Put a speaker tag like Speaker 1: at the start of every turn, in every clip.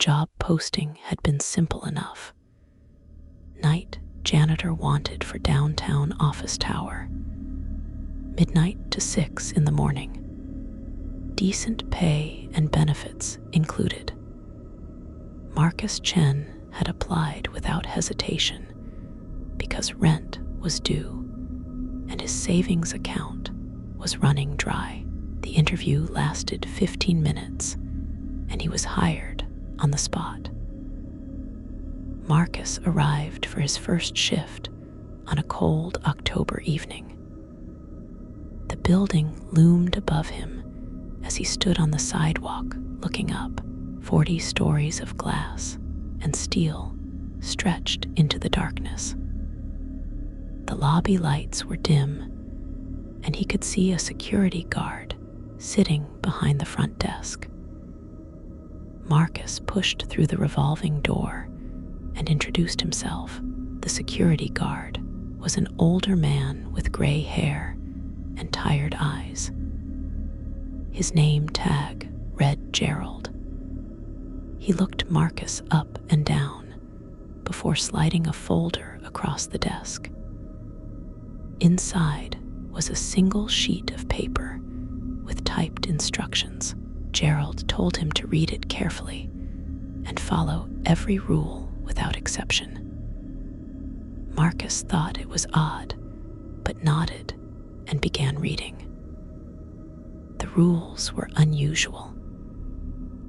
Speaker 1: job posting had been simple enough. Night janitor wanted for downtown office tower. Midnight to 6 in the morning. Decent pay and benefits included. Marcus Chen had applied without hesitation because rent was due and his savings account was running dry. The interview lasted 15 minutes and he was hired on the spot. Marcus arrived for his first shift on a cold October evening. The building loomed above him as he stood on the sidewalk looking up. 40 stories of glass and steel stretched into the darkness. The lobby lights were dim, and he could see a security guard sitting behind the front desk. Marcus pushed through the revolving door and introduced himself. The security guard was an older man with gray hair and tired eyes. His name tag read Gerald. He looked Marcus up and down before sliding a folder across the desk. Inside was a single sheet of paper with typed instructions. Gerald told him to read it carefully and follow every rule without exception. Marcus thought it was odd, but nodded and began reading. The rules were unusual.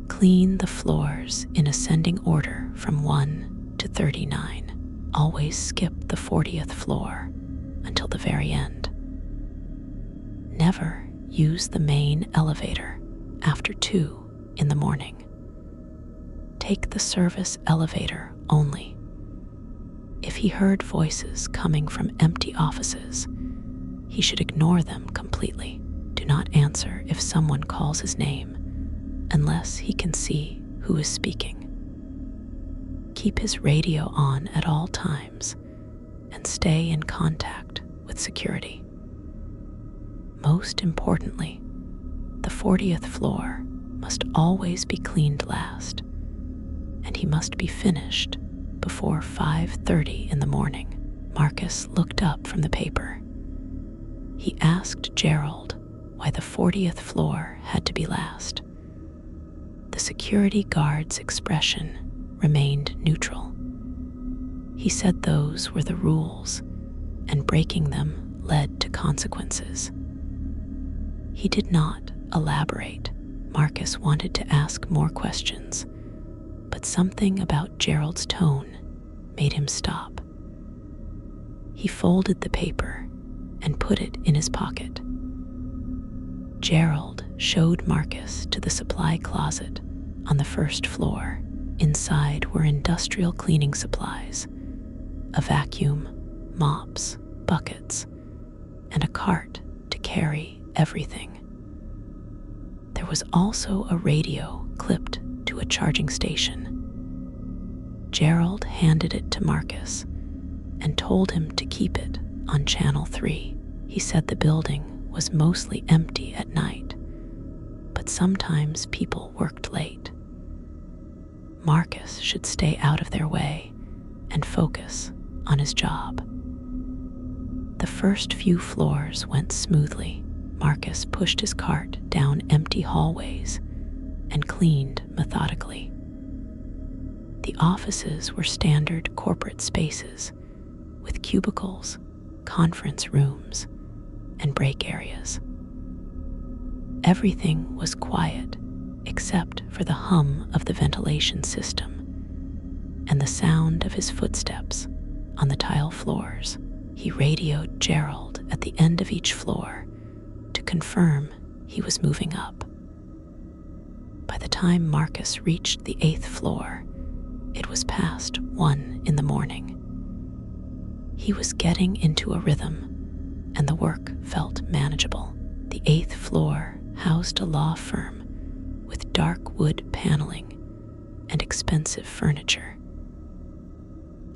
Speaker 1: Clean the floors in ascending order from 1 to 39. Always skip the 40th floor until the very end. Never use the main elevator after 2 in the morning. Take the service elevator only. If he heard voices coming from empty offices, he should ignore them completely. Do not answer if someone calls his name unless he can see who is speaking. Keep his radio on at all times and stay in contact with security. Most importantly, the 40th floor must always be cleaned last, and he must be finished before 5:30 in the morning. Marcus looked up from the paper. He asked Gerald why the 40th floor had to be last. The security guard's expression remained neutral. He said those were the rules, and breaking them led to consequences. He did not elaborate. Marcus wanted to ask more questions, but something about Gerald's tone made him stop. He folded the paper and put it in his pocket. Gerald showed Marcus to the supply closet on the first floor. Inside were industrial cleaning supplies, a vacuum, mops, buckets, and a cart to carry everything. There was also a radio clipped to a charging station. Gerald handed it to Marcus and told him to keep it on Channel 3. He said the building was mostly empty at night, but sometimes people worked late. Marcus should stay out of their way and focus on his job. The first few floors went smoothly. Marcus pushed his cart down empty hallways and cleaned methodically. The offices were standard corporate spaces with cubicles, conference rooms, and break areas. Everything was quiet except for the hum of the ventilation system and the sound of his footsteps on the tile floors. He radioed Gerald at the end of each floor to confirm he was moving up. By the time Marcus reached the 8th floor, it was past 1 in the morning. He was getting into a rhythm, and the work felt manageable. The 8th floor housed a law firm with dark wood paneling and expensive furniture.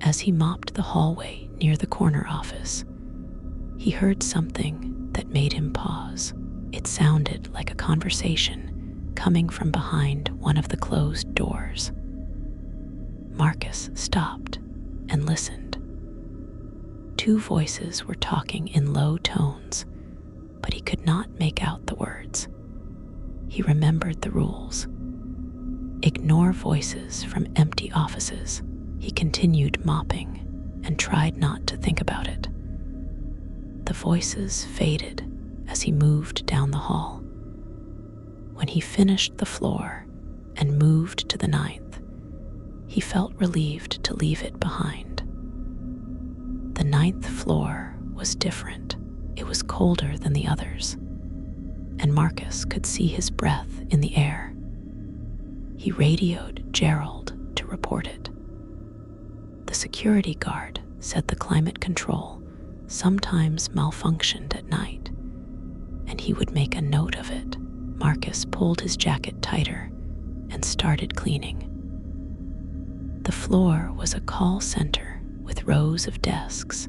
Speaker 1: As he mopped the hallway near the corner office, he heard something that made him pause. It sounded like a conversation coming from behind one of the closed doors. Marcus stopped and listened. Two voices were talking in low tones, but he could not make out the words. He remembered the rules. Ignore voices from empty offices. He continued mopping and tried not to think about it. The voices faded as he moved down the hall. When he finished the floor and moved to the 9th, he felt relieved to leave it behind. The 9th floor was different. It was colder than the others, and Marcus could see his breath in the air. He radioed Gerald to report it. The security guard said the climate control sometimes malfunctioned at night, and he would make a note of it. Marcus pulled his jacket tighter and started cleaning. The floor was a call center with rows of desks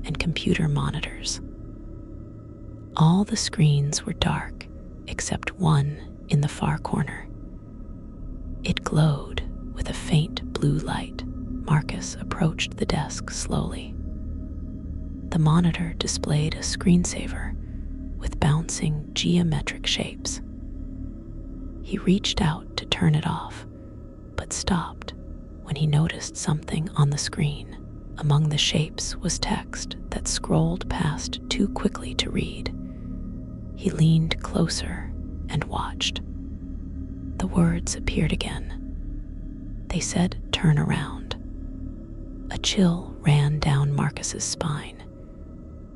Speaker 1: and computer monitors. All the screens were dark except one in the far corner. It glowed with a faint blue light. Marcus approached the desk slowly. The monitor displayed a screensaver with bouncing geometric shapes. He reached out to turn it off, but stopped when he noticed something on the screen. Among the shapes was text that scrolled past too quickly to read. He leaned closer and watched. The words appeared again. They said, "Turn around." A chill ran down Marcus's spine.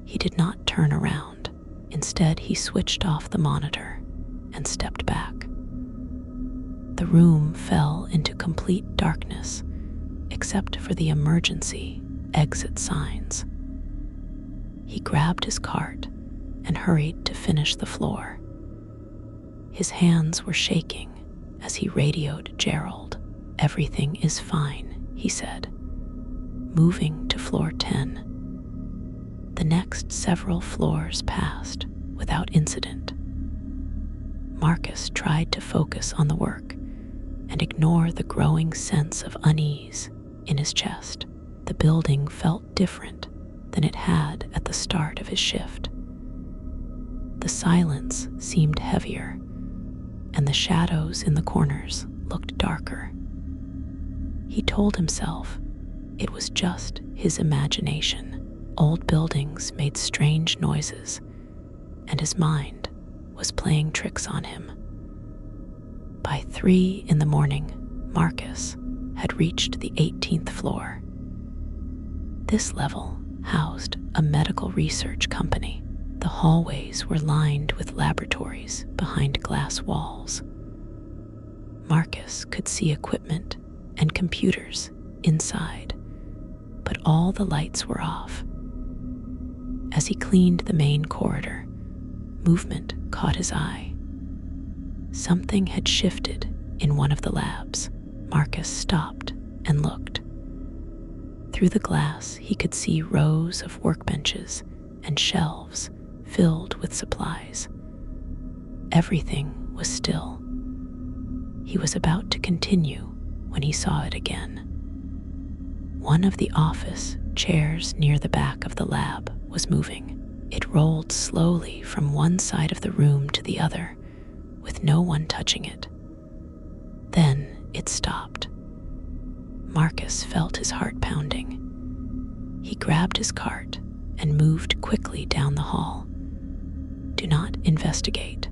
Speaker 1: He did not turn around. Instead, he switched off the monitor and stepped back. The room fell into complete darkness, except for the emergency exit signs. He grabbed his cart and hurried to finish the floor. His hands were shaking as he radioed Gerald. "Everything is fine," he said, moving to floor 10. The next several floors passed without incident. Marcus tried to focus on the work and ignore the growing sense of unease in his chest. The building felt different than it had at the start of his shift. The silence seemed heavier, and the shadows in the corners looked darker. He told himself it was just his imagination. Old buildings made strange noises, and his mind was playing tricks on him. By 3 in the morning, Marcus had reached the 18th floor. This level housed a medical research company. The hallways were lined with laboratories behind glass walls. Marcus could see equipment and computers inside, but all the lights were off. As he cleaned the main corridor, movement caught his eye. Something had shifted in one of the labs. Marcus stopped and looked. Through the glass, he could see rows of workbenches and shelves filled with supplies. Everything was still. He was about to continue when he saw it again. One of the office chairs near the back of the lab was moving. It rolled slowly from one side of the room to the other, with no one touching it. Then it stopped. Marcus felt his heart pounding. He grabbed his cart and moved quickly down the hall. Do not investigate.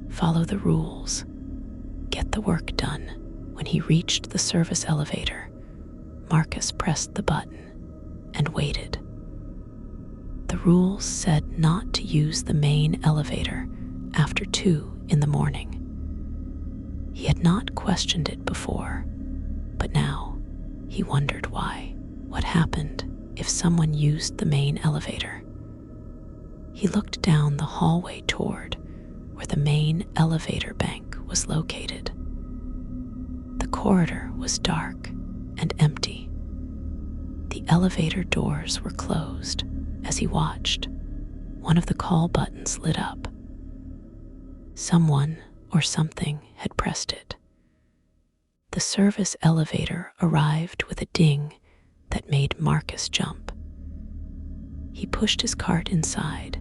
Speaker 1: Follow the rules. Get the work done. When he reached the service elevator, Marcus pressed the button and waited. The rules said not to use the main elevator after 2 in the morning. He had not questioned it before, but now he wondered why. What happened if someone used the main elevator? He looked down the hallway toward where the main elevator bank was located. The corridor was dark and empty. The elevator doors were closed. As he watched, one of the call buttons lit up. Someone or something had pressed it. The service elevator arrived with a ding that made Marcus jump. He pushed his cart inside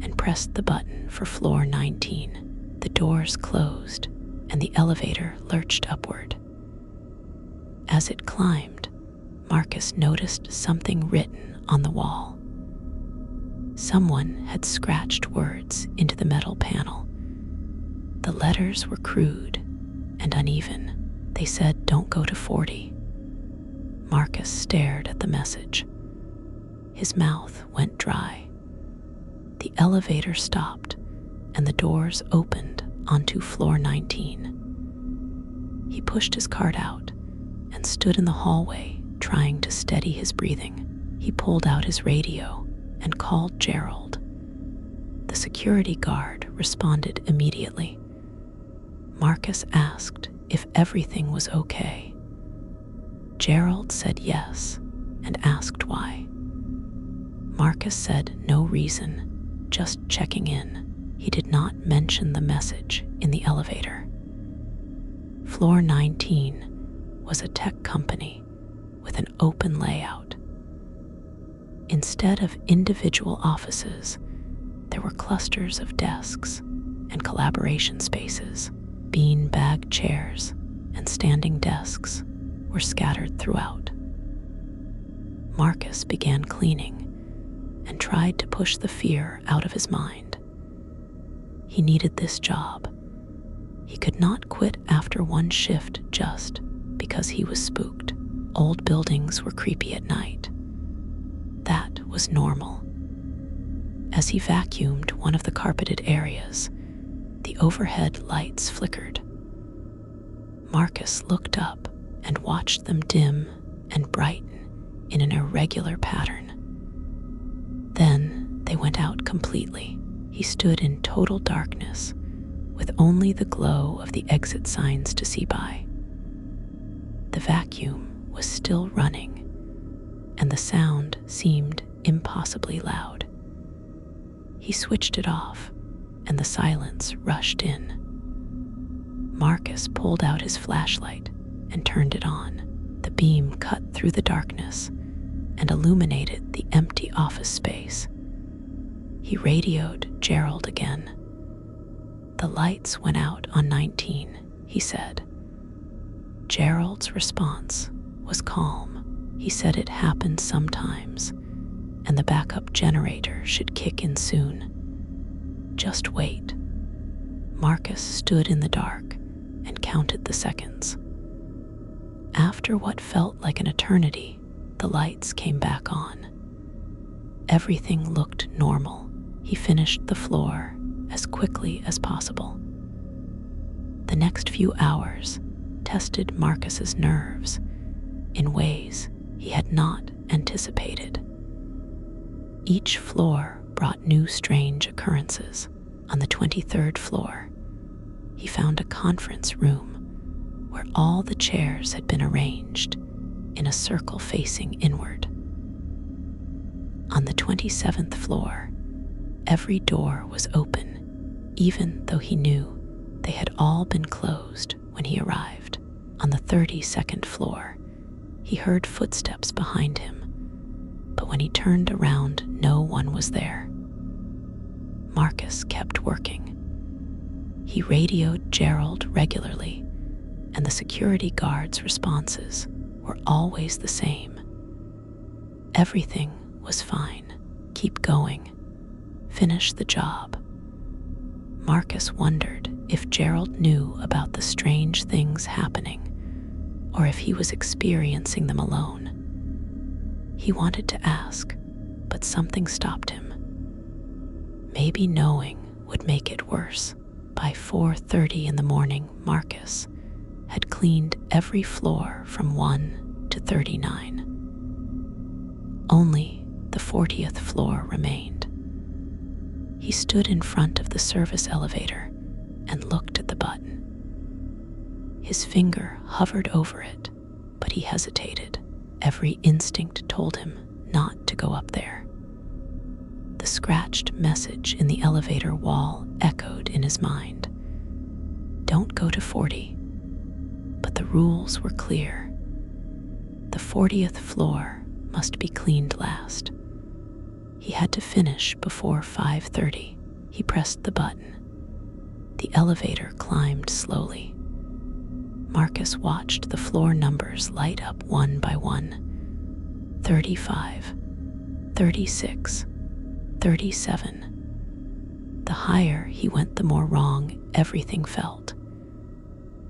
Speaker 1: and pressed the button for floor 19. The doors closed and the elevator lurched upward. As it climbed, Marcus noticed something written on the wall. Someone had scratched words into the metal panel. The letters were crude and uneven. They said, "Don't go to 40." Marcus stared at the message. His mouth went dry. The elevator stopped and the doors opened onto floor 19. He pushed his cart out and stood in the hallway trying to steady his breathing. He pulled out his radio and called Gerald. The security guard responded immediately. Marcus asked if everything was okay. Gerald said yes and asked why. Marcus said no reason, just checking in. He did not mention the message in the elevator. Floor 19 was a tech company with an open layout. Instead of individual offices, there were clusters of desks and collaboration spaces. Bean-bag chairs and standing desks were scattered throughout. Marcus began cleaning and tried to push the fear out of his mind. He needed this job. He could not quit after one shift just because he was spooked. Old buildings were creepy at night. That was normal. As he vacuumed one of the carpeted areas, the overhead lights flickered. Marcus looked up and watched them dim and brighten in an irregular pattern. Then they went out completely. He stood in total darkness, with only the glow of the exit signs to see by. The vacuum was still running, and the sound seemed impossibly loud. He switched it off, and the silence rushed in. Marcus pulled out his flashlight and turned it on. The beam cut through the darkness and illuminated the empty office space. He radioed Gerald again. "The lights went out on 19, he said. Gerald's response was calm. He said it happened sometimes, and the backup generator should kick in soon. Just wait. Marcus stood in the dark and counted the seconds. After what felt like an eternity, the lights came back on. Everything looked normal. He finished the floor as quickly as possible. The next few hours tested Marcus's nerves in ways he had not anticipated. Each floor brought new strange occurrences. On the 23rd floor, he found a conference room where all the chairs had been arranged in a circle facing inward. On the 27th floor, every door was open, even though he knew they had all been closed when he arrived. On the 32nd floor, he heard footsteps behind him, but when he turned around, no one was there. Marcus kept working. He radioed Gerald regularly, and the security guard's responses were always the same. Everything was fine. Keep going. Finish the job. Marcus wondered if Gerald knew about the strange things happening, or if he was experiencing them alone. He wanted to ask, but something stopped him. Maybe knowing would make it worse. By 4:30 in the morning, Marcus had cleaned every floor from 1 to 39. Only the 40th floor remained. He stood in front of the service elevator and looked at the button. His finger hovered over it, but he hesitated. Every instinct told him not to go up there. The scratched message in the elevator wall echoed in his mind. Don't go to 40. But the rules were clear. The 40th floor must be cleaned last. He had to finish before 5:30. He pressed the button. The elevator climbed slowly. Marcus watched the floor numbers light up one by one. 35, 36, 37. The higher he went, the more wrong everything felt.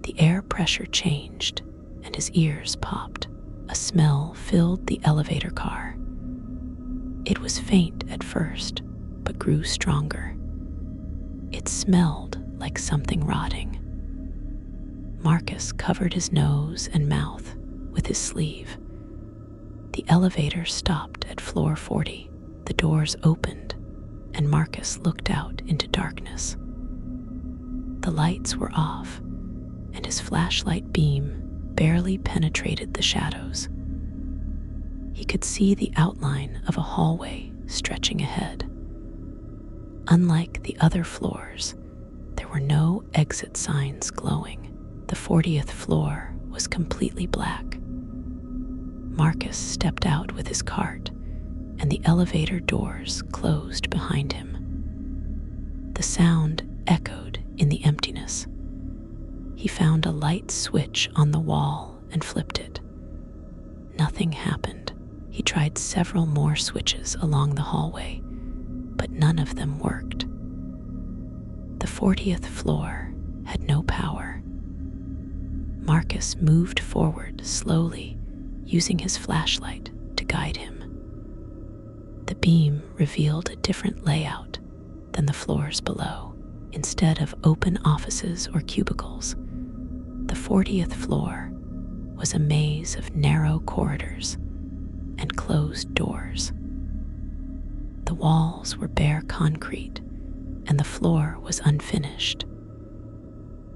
Speaker 1: The air pressure changed, and his ears popped. A smell filled the elevator car. It was faint at first, but grew stronger. It smelled like something rotting. Marcus covered his nose and mouth with his sleeve. The elevator stopped at floor 40. The doors opened, and Marcus looked out into darkness. The lights were off, and his flashlight beam barely penetrated the shadows. He could see the outline of a hallway stretching ahead. Unlike the other floors, there were no exit signs glowing. The 40th floor was completely black. Marcus stepped out with his cart, and the elevator doors closed behind him. The sound echoed in the emptiness. He found a light switch on the wall and flipped it. Nothing happened. He tried several more switches along the hallway, but none of them worked. The 40th floor had no power. Marcus moved forward slowly, using his flashlight to guide him. The beam revealed a different layout than the floors below. Instead of open offices or cubicles, the 40th floor was a maze of narrow corridors and closed doors. The walls were bare concrete, and the floor was unfinished.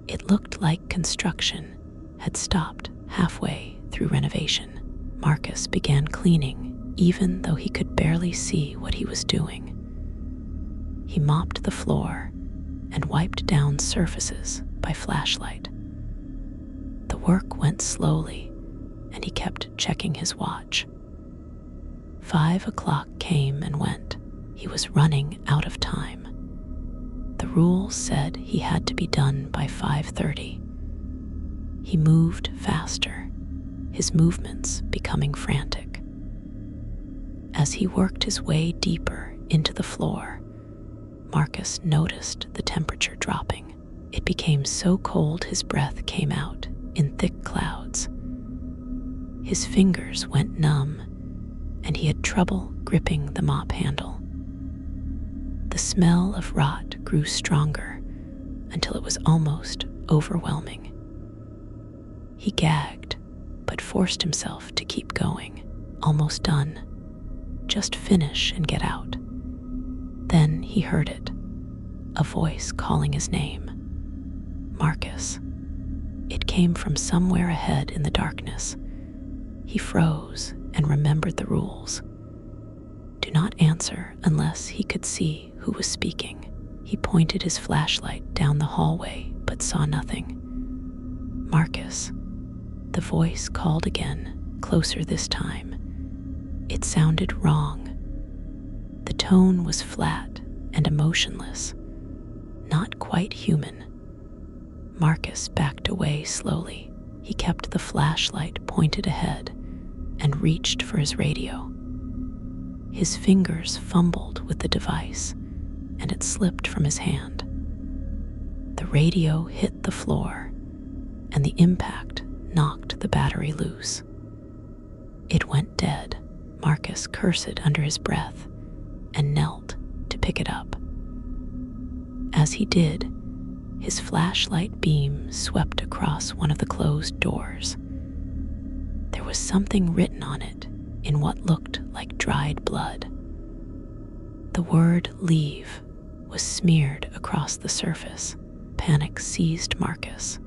Speaker 1: It looked like construction had stopped halfway through renovation. Marcus began cleaning, even though he could barely see what he was doing. He mopped the floor and wiped down surfaces by flashlight. The work went slowly, and he kept checking his watch. 5 o'clock came and went. He was running out of time. The rules said he had to be done by 5:30. He moved faster, his movements becoming frantic. As he worked his way deeper into the floor, Marcus noticed the temperature dropping. It became so cold his breath came out in thick clouds. His fingers went numb, and he had trouble gripping the mop handle. The smell of rot grew stronger until it was almost overwhelming. He gagged, but forced himself to keep going. Almost done. Just finish and get out. Then he heard it, a voice calling his name. Marcus. It came from somewhere ahead in the darkness. He froze and remembered the rules. Do not answer unless he could see who was speaking. He pointed his flashlight down the hallway, but saw nothing. Marcus. The voice called again, closer this time. It sounded wrong. The tone was flat and emotionless, not quite human. Marcus backed away slowly. He kept the flashlight pointed ahead and reached for his radio. His fingers fumbled with the device, and it slipped from his hand. The radio hit the floor, and the impact knocked the battery loose. It went dead. Marcus cursed under his breath and knelt to pick it up. As he did, his flashlight beam swept across one of the closed doors. There was something written on it in what looked like dried blood. The word "leave" was smeared across the surface. Panic seized Marcus.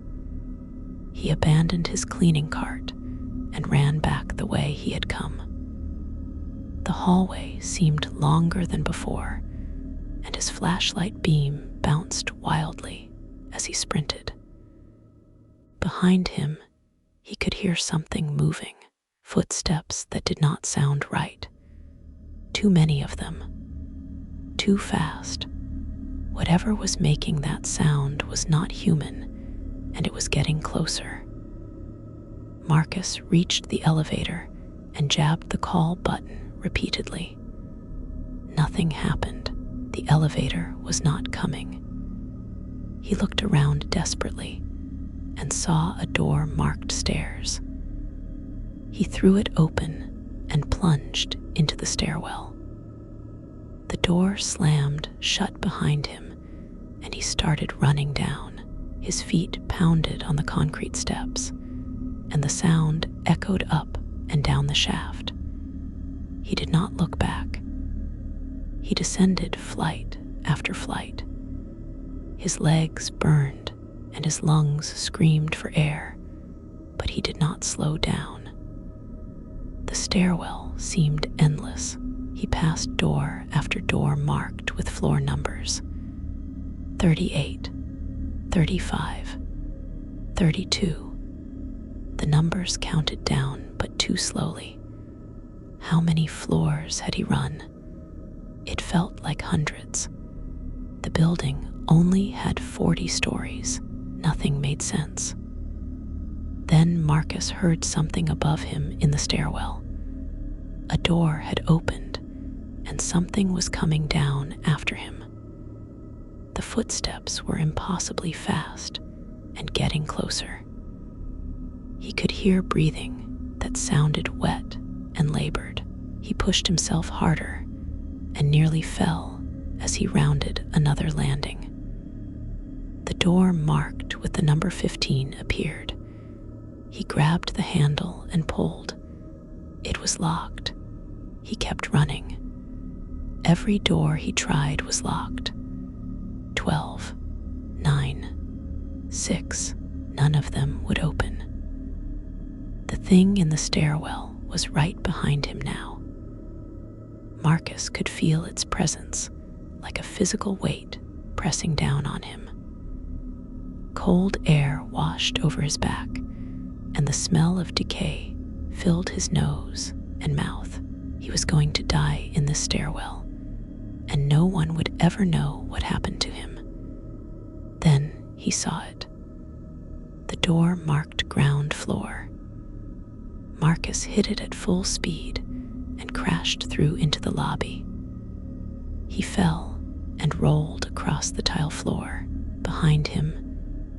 Speaker 1: He abandoned his cleaning cart and ran back the way he had come. The hallway seemed longer than before, and his flashlight beam bounced wildly as he sprinted. Behind him, He could hear something moving, footsteps that did not sound right. Too many of them. Too fast. Whatever was making that sound was not human, and it was getting closer. Marcus reached the elevator and jabbed the call button repeatedly. Nothing happened. The elevator was not coming. He looked around desperately and saw a door marked stairs. He threw it open and plunged into the stairwell. The door slammed shut behind him, and he started running down. His feet pounded on the concrete steps, and the sound echoed up and down the shaft. He did not look back. He descended flight after flight. His legs burned and his lungs screamed for air, but he did not slow down. The stairwell seemed endless. He passed door after door marked with floor numbers. 38, 35, 32. The numbers counted down, but too slowly. How many floors had he run? It felt like hundreds. The building only had 40 stories. Nothing made sense. Then Marcus heard something above him in the stairwell. A door had opened, and something was coming down after him. The footsteps were impossibly fast and getting closer. He could hear breathing that sounded wet and labored. He pushed himself harder and nearly fell as he rounded another landing. The door marked with the number 15 appeared. He grabbed the handle and pulled. It was locked. He kept running. Every door he tried was locked. 12, 9, 6. None of them would open. The thing in the stairwell was right behind him now. Marcus could feel its presence, like a physical weight pressing down on him. Cold air washed over his back, and the smell of decay filled his nose and mouth. He was going to die in this stairwell, and no one would ever know what happened to him. Then he saw it. The door marked ground floor. Marcus hit it at full speed and crashed through into the lobby. He fell and rolled across the tile floor. Behind him,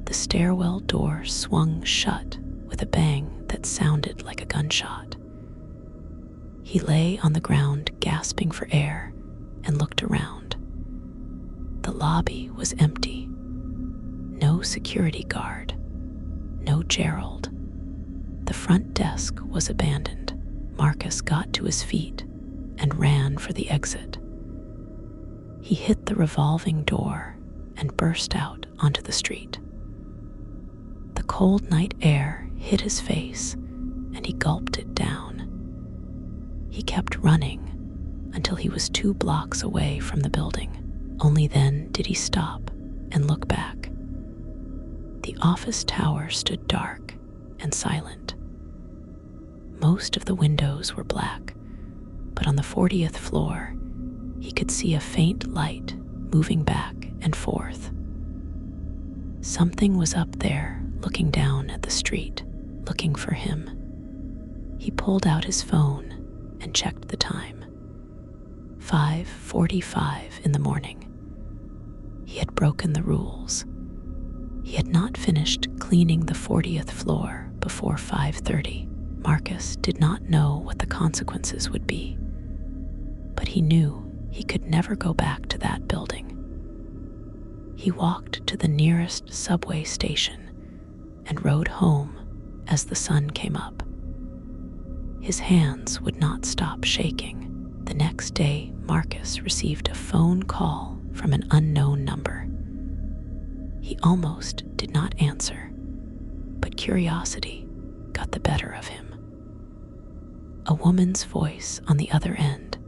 Speaker 1: the stairwell door swung shut with a bang that sounded like a gunshot. He lay on the ground gasping for air and looked around. The lobby was empty. No security guard. No Gerald. The front desk was abandoned. Marcus got to his feet and ran for the exit. He hit the revolving door and burst out onto the street. The cold night air hit his face, and he gulped it down. He kept running until he was 2 blocks away from the building. Only then did he stop and look back. The office tower stood dark and silent. Most of the windows were black, but on the 40th floor, he could see a faint light moving back and forth. Something was up there, looking down at the street, looking for him. He pulled out his phone and checked the time. 5:45 in the morning. He had broken the rules. He had not finished cleaning the 40th floor before 5:30. Marcus did not know what the consequences would be, but he knew he could never go back to that building. He walked to the nearest subway station and rode home as the sun came up. His hands would not stop shaking. The next day, Marcus received a phone call from an unknown number. He almost did not answer, but curiosity got the better of him. A woman's voice on the other end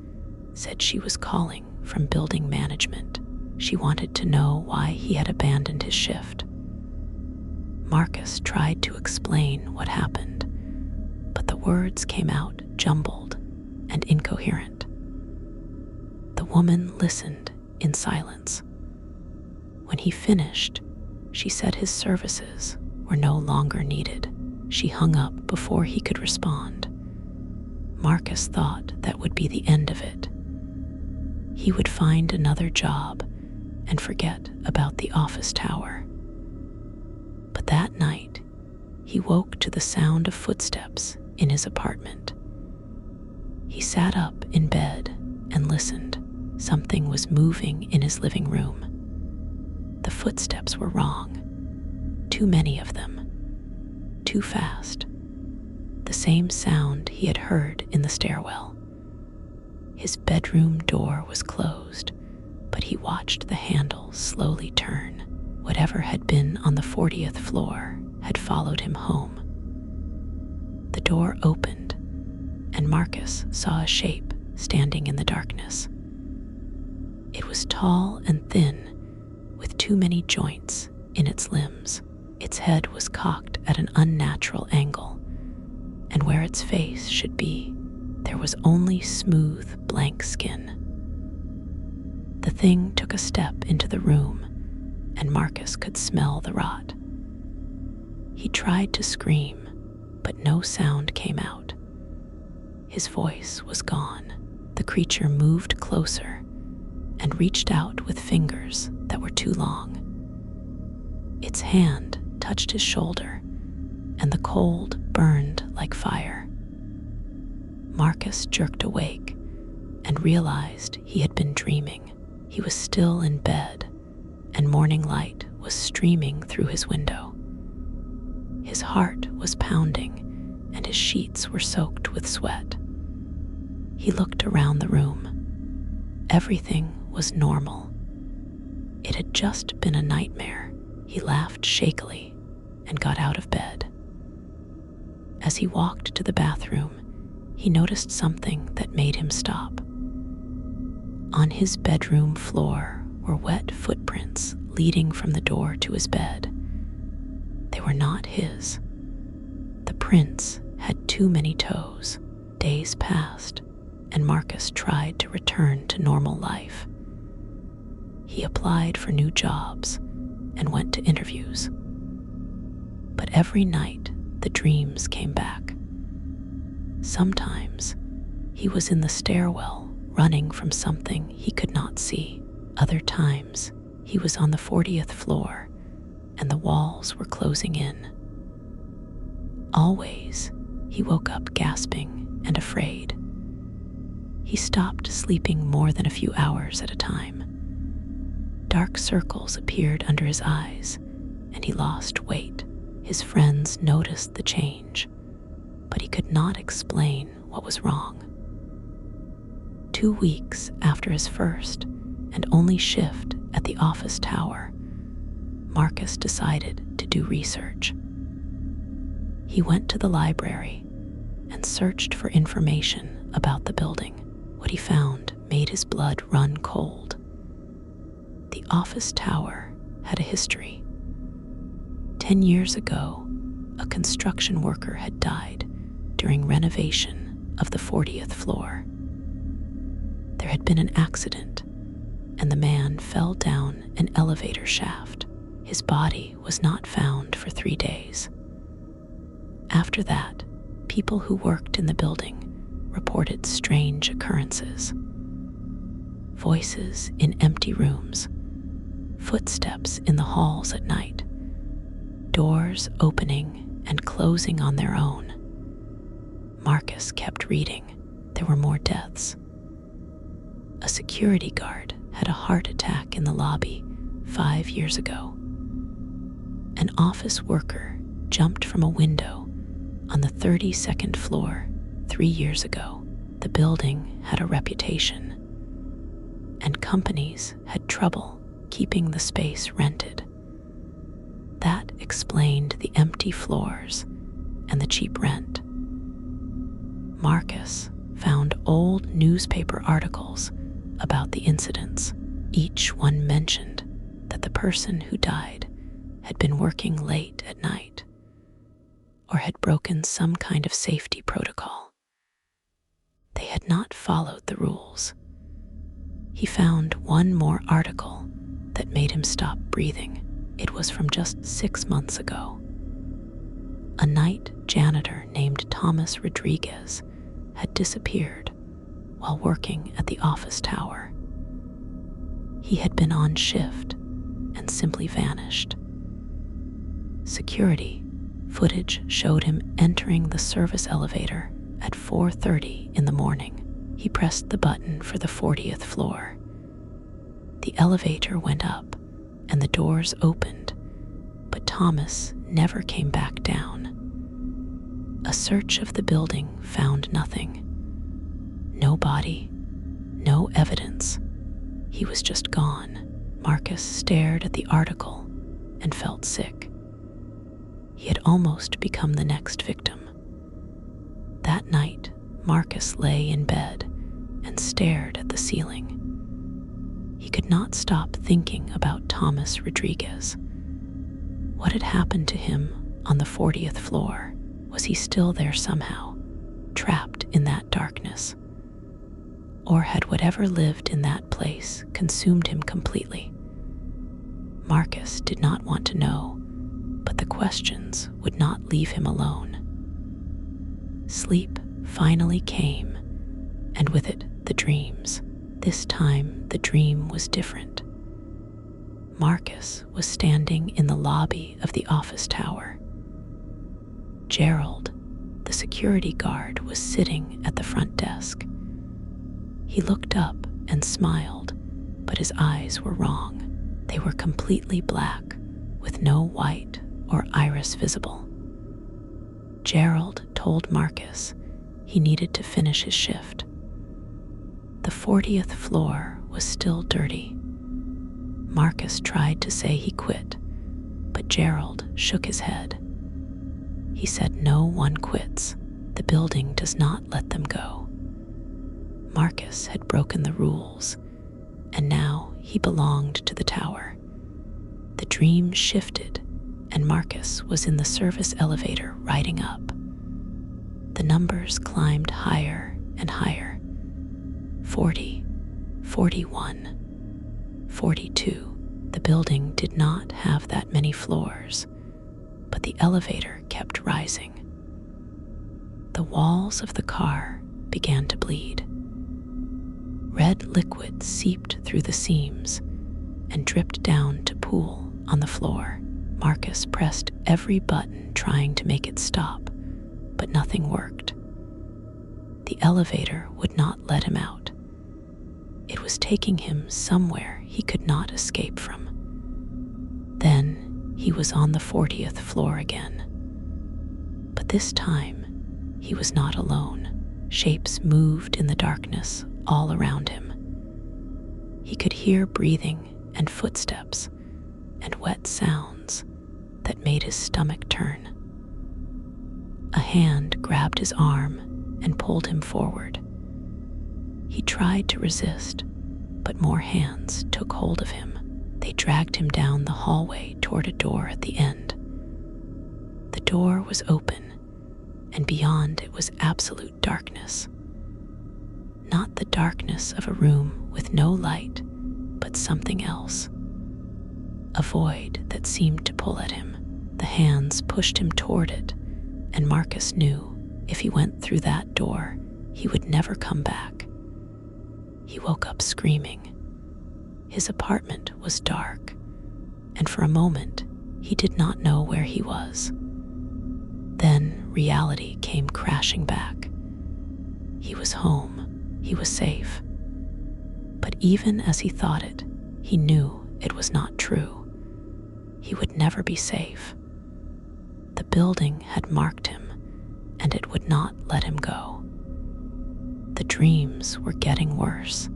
Speaker 1: said she was calling from building management. She wanted to know why he had abandoned his shift. Marcus tried to explain what happened, but the words came out jumbled and incoherent. The woman listened in silence. When he finished, she said his services were no longer needed. She hung up before he could respond. Marcus thought that would be the end of it. He would find another job and forget about the office tower. But that night, he woke to the sound of footsteps in his apartment. He sat up in bed and listened. Something was moving in his living room. The footsteps were wrong. Too many of them. Too fast. The same sound he had heard in the stairwell. His bedroom door was closed, but he watched the handle slowly turn. Whatever had been on the 40th floor had followed him home. The door opened, and Marcus saw a shape standing in the darkness. It was tall and thin, with too many joints in its limbs. Its head was cocked at an unnatural angle, and where its face should be, there was only smooth, blank skin. The thing took a step into the room, and Marcus could smell the rot. He tried to scream, but no sound came out. His voice was gone. The creature moved closer and reached out with fingers that were too long. Its hand touched his shoulder, and the cold burned like fire. Marcus jerked awake and realized he had been dreaming. He was still in bed, and morning light was streaming through his window. His heart was pounding, and his sheets were soaked with sweat. He looked around the room. Everything was normal. It had just been a nightmare. He laughed shakily and got out of bed. As he walked to the bathroom, he noticed something that made him stop. On his bedroom floor were wet footprints leading from the door to his bed. They were not his. The prints had too many toes. Days passed, and Marcus tried to return to normal life. He applied for new jobs and went to interviews. But every night, the dreams came back. Sometimes, he was in the stairwell running from something he could not see. Other times, he was on the 40th floor and the walls were closing in. Always, he woke up gasping and afraid. He stopped sleeping more than a few hours at a time. Dark circles appeared under his eyes, and he lost weight. His friends noticed the change, but he could not explain what was wrong. 2 weeks after his first and only shift at the office tower, Marcus decided to do research. He went to the library and searched for information about the building. What he found made his blood run cold. The office tower had a history. 10 years ago, a construction worker had died during renovation of the 40th floor. There had been an accident, and the man fell down an elevator shaft. His body was not found for 3 days. After that, people who worked in the building reported strange occurrences. Voices in empty rooms, footsteps in the halls at night, doors opening and closing on their own. Marcus kept reading. There were more deaths. A security guard had a heart attack in the lobby 5 years ago. An office worker jumped from a window on the 32nd floor 3 years ago. The building had a reputation, and companies had trouble keeping the space rented. That explained the empty floors and the cheap rent. Marcus found old newspaper articles about the incidents. Each one mentioned that the person who died had been working late at night or had broken some kind of safety protocol. They had not followed the rules. He found one more article that made him stop breathing. It was from just 6 months ago. A night janitor named Thomas Rodriguez had disappeared while working at the office tower. He had been on shift and simply vanished. Security footage showed him entering the service elevator at 4:30 in the morning. He pressed the button for the 40th floor. The elevator went up and the doors opened, but Thomas never came back down. A search of the building found nothing. No body, no evidence. He was just gone. Marcus stared at the article and felt sick. He had almost become the next victim. That night, Marcus lay in bed and stared at the ceiling. He could not stop thinking about Thomas Rodriguez. What had happened to him on the 40th floor? Was he still there somehow, trapped in that darkness? Or had whatever lived in that place consumed him completely? Marcus did not want to know, but the questions would not leave him alone. Sleep finally came, and with it the dreams. This time the dream was different. Marcus was standing in the lobby of the office tower. Gerald, the security guard, was sitting at the front desk. He looked up and smiled, but his eyes were wrong. They were completely black, with no white or iris visible. Gerald told Marcus he needed to finish his shift. The 40th floor was still dirty. Marcus tried to say he quit, but Gerald shook his head. He said no one quits. The building does not let them go. Marcus had broken the rules, and now he belonged to the tower. The dream shifted, and Marcus was in the service elevator riding up. The numbers climbed higher and higher. 40, 41, 42. The building did not have that many floors, but the elevator kept rising. The walls of the car began to bleed. Red liquid seeped through the seams and dripped down to pool on the floor. Marcus pressed every button trying to make it stop, but nothing worked. The elevator would not let him out. It was taking him somewhere he could not escape from. Then he was on the 40th floor again. But this time, he was not alone. Shapes moved in the darkness all around him. He could hear breathing and footsteps and wet sounds that made his stomach turn. A hand grabbed his arm and pulled him forward. He tried to resist, but more hands took hold of him. They dragged him down the hallway toward a door at the end. The door was open, and beyond it was absolute darkness. Not the darkness of a room with no light, but something else. A void that seemed to pull at him. The hands pushed him toward it, and Marcus knew if he went through that door, he would never come back. He woke up screaming. His apartment was dark, and for a moment, he did not know where he was. Then reality came crashing back. He was home. He was safe. But even as he thought it, he knew it was not true. He would never be safe. The building had marked him, and it would not let him go. The dreams were getting worse,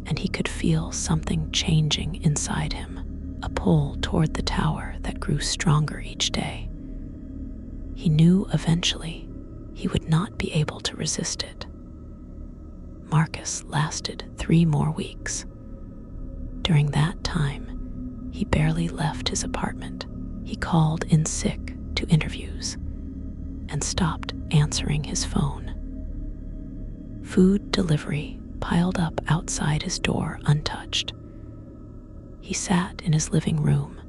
Speaker 1: and he could feel something changing inside him, a pull toward the tower that grew stronger each day. He knew eventually he would not be able to resist it. Marcus lasted 3 more weeks. During that time, he barely left his apartment. He called in sick to interviews and stopped answering his phone. Food delivery piled up outside his door untouched. He sat in his living room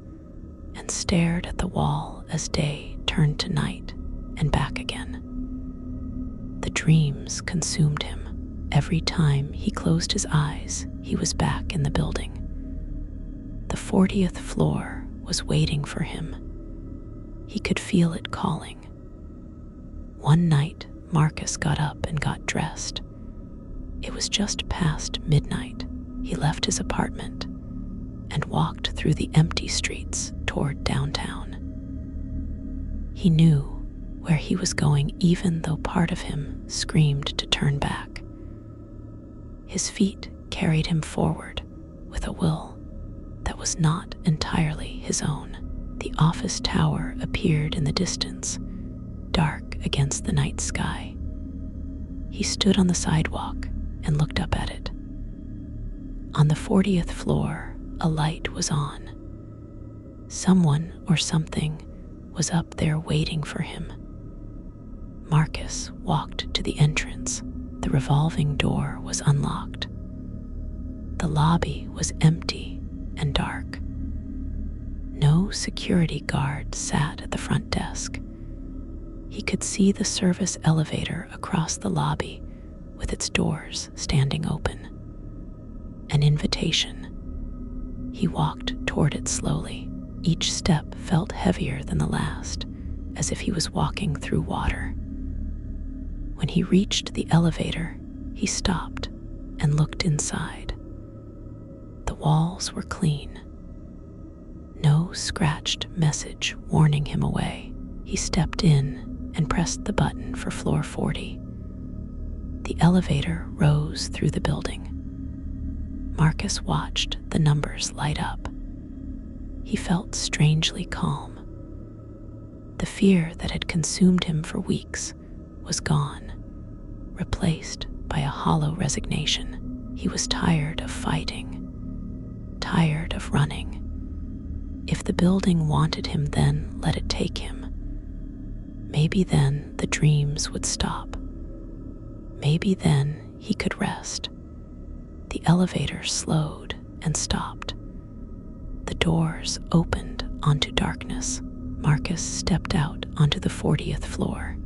Speaker 1: and stared at the wall as day turned to night and back again. The dreams consumed him. Every time he closed his eyes, he was back in the building. The 40th floor was waiting for him. He could feel it calling. One night, Marcus got up and got dressed. It was just past midnight. He left his apartment and walked through the empty streets toward downtown. He knew where he was going, even though part of him screamed to turn back. His feet carried him forward with a will that was not entirely his own. The office tower appeared in the distance, dark against the night sky. He stood on the sidewalk and looked up at it. On the 40th floor, a light was on. Someone or something was up there waiting for him. Marcus walked to the entrance. The revolving door was unlocked. The lobby was empty and dark. No security guard sat at the front desk. He could see the service elevator across the lobby with its doors standing open. An invitation. He walked toward it slowly. Each step felt heavier than the last, as if he was walking through water. When he reached the elevator, he stopped and looked inside. The walls were clean. No scratched message warning him away. He stepped in and pressed the button for floor 40. The elevator rose through the building. Marcus watched the numbers light up. He felt strangely calm. The fear that had consumed him for weeks was gone, replaced by a hollow resignation. He was tired of fighting, tired of running. If the building wanted him, then let it take him. Maybe then the dreams would stop. Maybe then he could rest. The elevator slowed and stopped. The doors opened onto darkness. Marcus stepped out onto the 40th floor.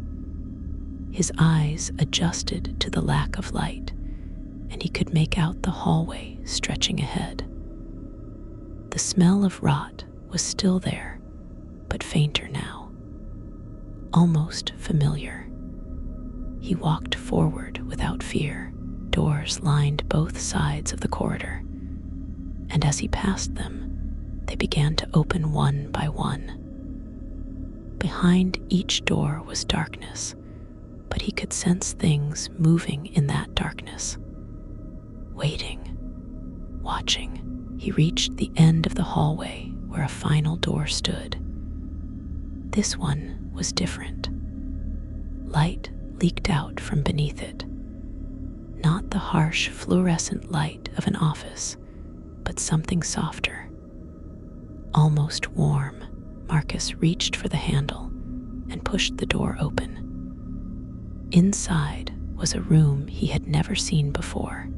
Speaker 1: His eyes adjusted to the lack of light, and he could make out the hallway stretching ahead. The smell of rot was still there, but fainter now, almost familiar. He walked forward without fear. Doors lined both sides of the corridor, and as he passed them, they began to open one by one. Behind each door was darkness, but he could sense things moving in that darkness. Waiting, watching, he reached the end of the hallway where a final door stood. This one was different. Light leaked out from beneath it. Not the harsh fluorescent light of an office, but something softer, almost warm. Marcus reached for the handle and pushed the door open. Inside was a room he had never seen before.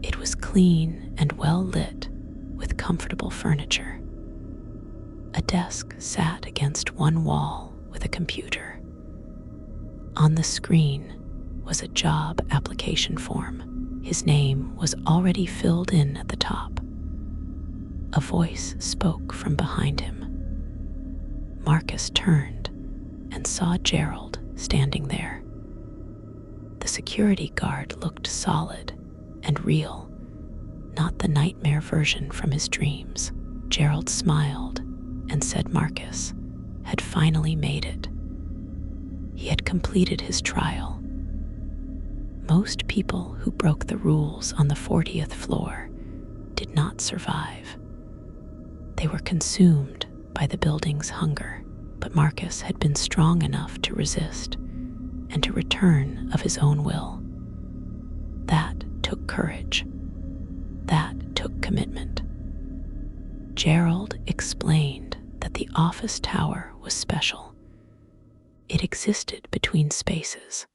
Speaker 1: It was clean and well lit, with comfortable furniture. A desk sat against one wall with a computer. On the screen was a job application form. His name was already filled in at the top. A voice spoke from behind him. Marcus turned and saw Gerald standing there. The security guard looked solid and real, not the nightmare version from his dreams. Gerald smiled and said Marcus had finally made it. He had completed his trial. Most people who broke the rules on the 40th floor did not survive. They were consumed by the building's hunger, but Marcus had been strong enough to resist and to return of his own will. That took courage. That took commitment. Gerald explained that The office tower was special. It existed between spaces,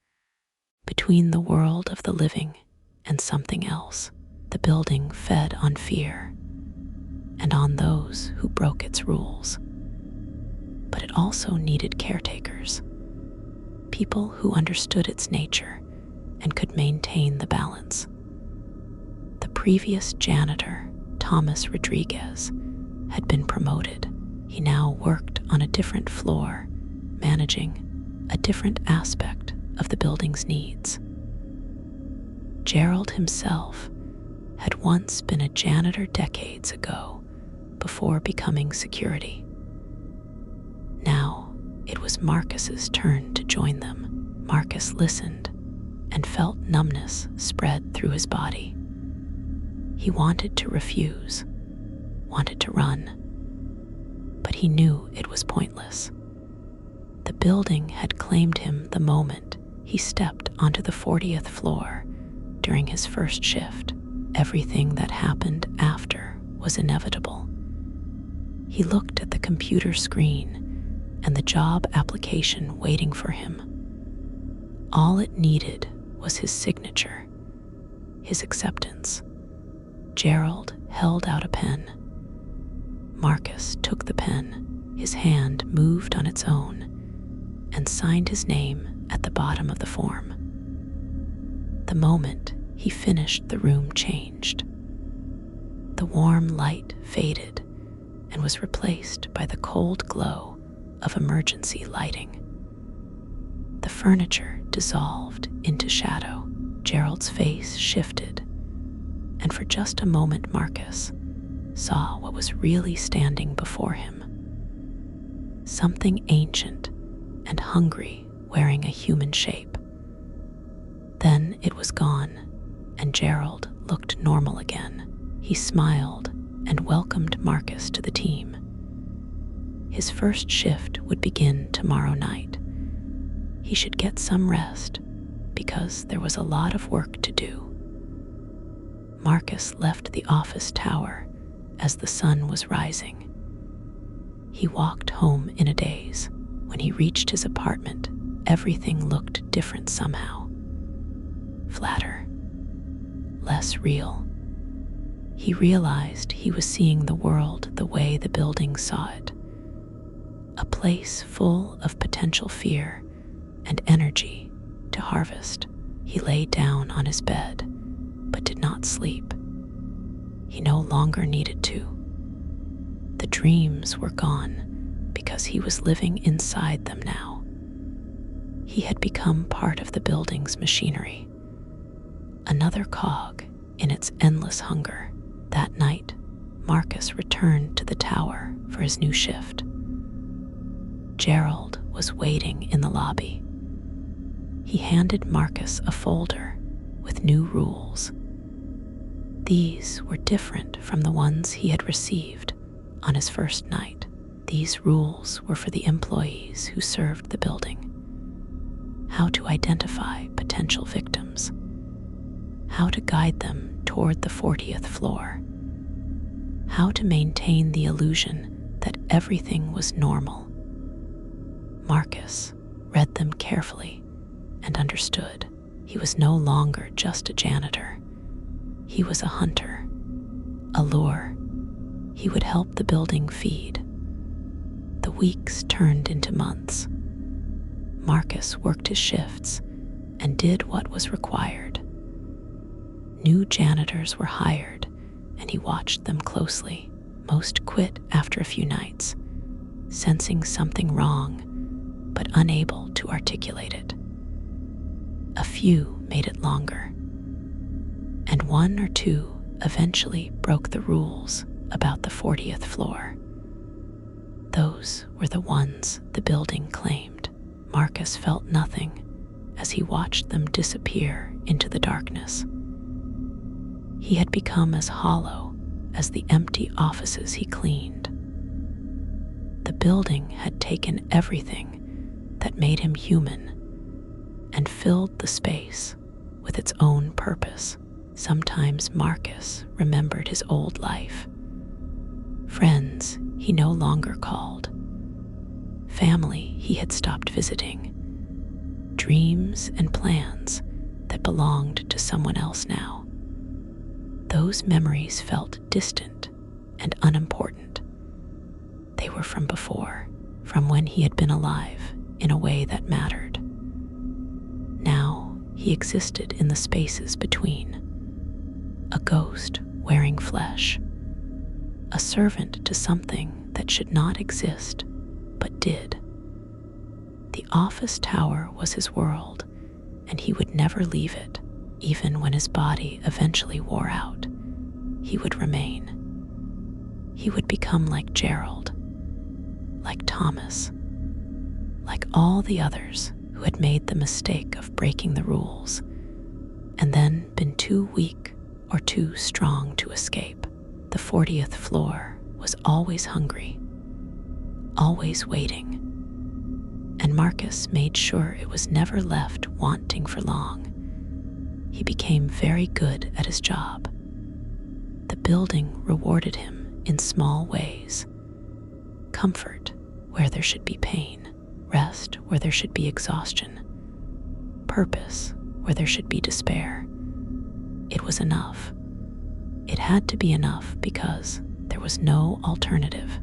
Speaker 1: between the world of the living and something else. The building fed on fear and on those who broke its rules. But it also needed caretakers, people who understood its nature and could maintain the balance. The previous janitor, Thomas Rodriguez, had been promoted. He now worked on a different floor, managing a different aspect of the building's needs. Gerald himself had once been a janitor decades ago, before becoming security. Now it was Marcus's turn to join them. Marcus listened and felt numbness spread through his body. He wanted to refuse, wanted to run, but he knew it was pointless. The building had claimed him the moment he stepped onto the 40th floor during his first shift. Everything that happened after was inevitable. He looked at the computer screen and the job application waiting for him. All it needed was his signature, his acceptance. Gerald held out a pen. Marcus took the pen. His hand moved on its own and signed his name at the bottom of the form. The moment he finished, the room changed. The warm light faded and was replaced by the cold glow of emergency lighting. The furniture dissolved into shadow. Gerald's face shifted, and for just a moment Marcus saw what was really standing before him. Something ancient and hungry, wearing a human shape. Then it was gone, and Gerald looked normal again. He smiled and welcomed Marcus to the team. His first shift would begin tomorrow night. He should get some rest because there was a lot of work to do. Marcus left the office tower as the sun was rising. He walked home in a daze. When he reached his apartment, everything looked different somehow. Flatter, less real. He realized he was seeing the world the way the building saw it. A place full of potential fear and energy to harvest. He lay down on his bed, but did not sleep. He no longer needed to. The dreams were gone because he was living inside them now. He had become part of the building's machinery, another cog in its endless hunger. That night, Marcus returned to the tower for his new shift. Gerald was waiting in the lobby. He handed Marcus a folder with new rules. These were different from the ones he had received on his first night. These rules were for the employees who served the building. How to identify potential victims. How to guide them toward the 40th floor. How to maintain the illusion that everything was normal. Marcus read them carefully and understood. He was no longer just a janitor. He was a hunter, a lure. He would help the building feed. The weeks turned into months. Marcus worked his shifts and did what was required. New janitors were hired, and he watched them closely. Most quit after a few nights, sensing something wrong, but unable to articulate it. A few made it longer, and one or two eventually broke the rules about the 40th floor. Those were the ones the building claimed. Marcus felt nothing as he watched them disappear into the darkness. He had become as hollow as the empty offices he cleaned. The building had taken everything that made him human and filled the space with its own purpose. Sometimes Marcus remembered his old life. Friends he no longer called, family he had stopped visiting, dreams and plans that belonged to someone else now. Those memories felt distant and unimportant. They were from before, from when he had been alive in a way that mattered. Now he existed in the spaces between, a ghost wearing flesh, a servant to something that should not exist but did. The office tower was his world, and he would never leave it. Even when his body eventually wore out, he would remain. He would become like Gerald, like Thomas, like all the others who had made the mistake of breaking the rules and then been too weak or too strong to escape. The 40th floor was always hungry, always waiting, and Marcus made sure it was never left wanting for long. He became very good at his job. The building rewarded him in small ways: comfort where there should be pain, rest where there should be exhaustion, purpose where there should be despair. It was enough. It had to be enough because there was no alternative.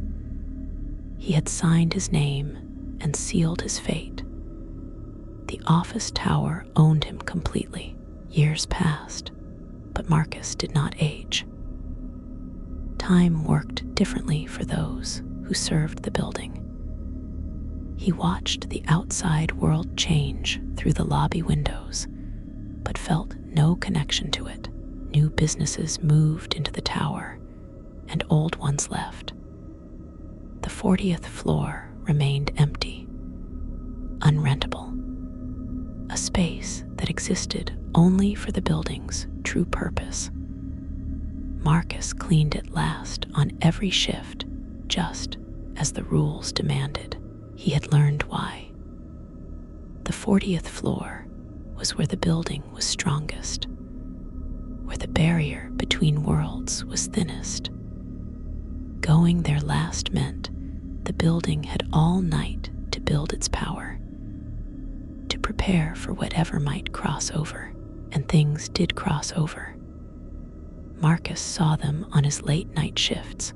Speaker 1: He had signed his name and sealed his fate. The office tower owned him completely. Years passed, but Marcus did not age. Time worked differently for those who served the building. He watched the outside world change through the lobby windows, but felt no connection to it. New businesses moved into the tower, and old ones left. The 40th floor remained empty, unrentable, a space that existed only for the building's true purpose. Marcus cleaned it last on every shift, just as the rules demanded. He had learned why. The 40th floor was where the building was strongest, where the barrier between worlds was thinnest. Going there last meant the building had all night to build its power, to prepare for whatever might cross over, and things did cross over. Marcus saw them on his late night shifts,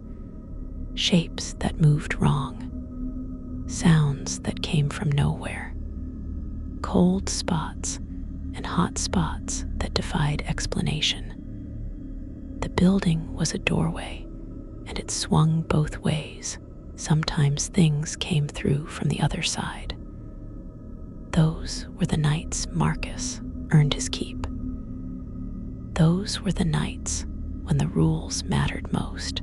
Speaker 1: shapes that moved wrong, sounds that came from nowhere, cold spots and hot spots that defied explanation. The building was a doorway, and it swung both ways. Sometimes things came through from the other side. Those were the nights Marcus earned his keep. Those were the nights when the rules mattered most.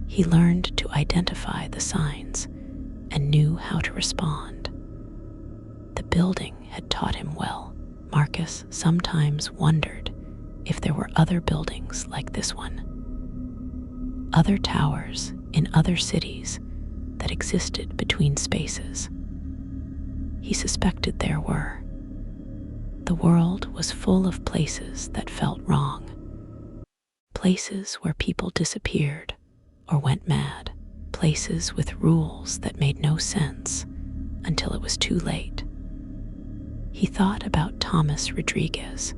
Speaker 1: He learned to identify the signs and knew how to respond. The building had taught him well. Marcus sometimes wondered if there were other buildings like this one, other towers in other cities that existed between spaces. He suspected there were. The world was full of places that felt wrong, places where people disappeared or went mad, places with rules that made no sense until it was too late. He thought about Thomas Rodriguez,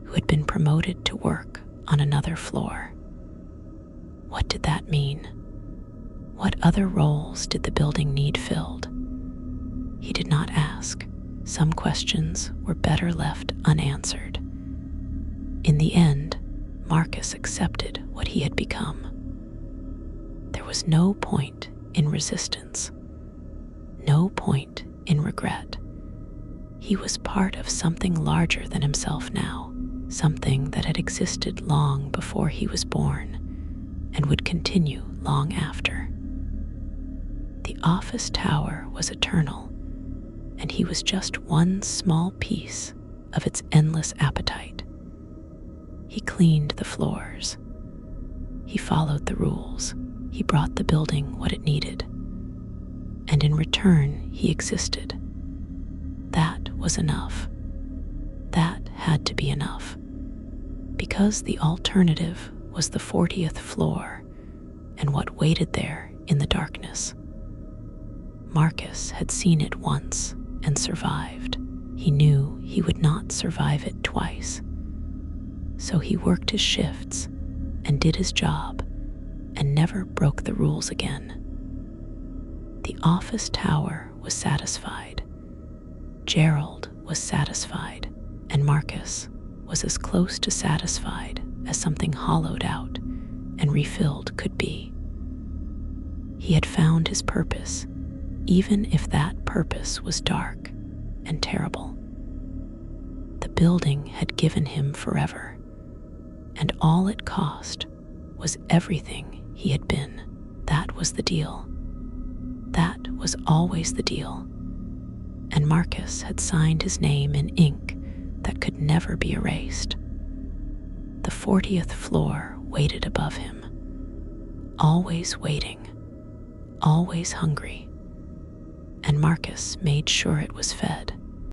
Speaker 1: who had been promoted to work on another floor. What did that mean? What other roles did the building need filled? He did not ask. Some questions were better left unanswered. In the end, Marcus accepted what he had become. There was no point in resistance, no point in regret. He was part of something larger than himself now, something that had existed long before he was born and would continue long after. The office tower was eternal, and he was just one small piece of its endless appetite. He cleaned the floors. He followed the rules. He brought the building what it needed. And in return, he existed. That was enough. That had to be enough. Because the alternative was the 40th floor and what waited there in the darkness. Marcus had seen it once and survived. He knew he would not survive it twice. So he worked his shifts and did his job and never broke the rules again. The office tower was satisfied. Gerald was satisfied, and Marcus was as close to satisfied as something hollowed out and refilled could be. He had found his purpose, even if that purpose was dark and terrible. The building had given him forever, and all it cost was everything he had been. That was the deal. That was always the deal. And Marcus had signed his name in ink that could never be erased. The 40th floor waited above him, always waiting, always hungry, and Marcus made sure it was fed.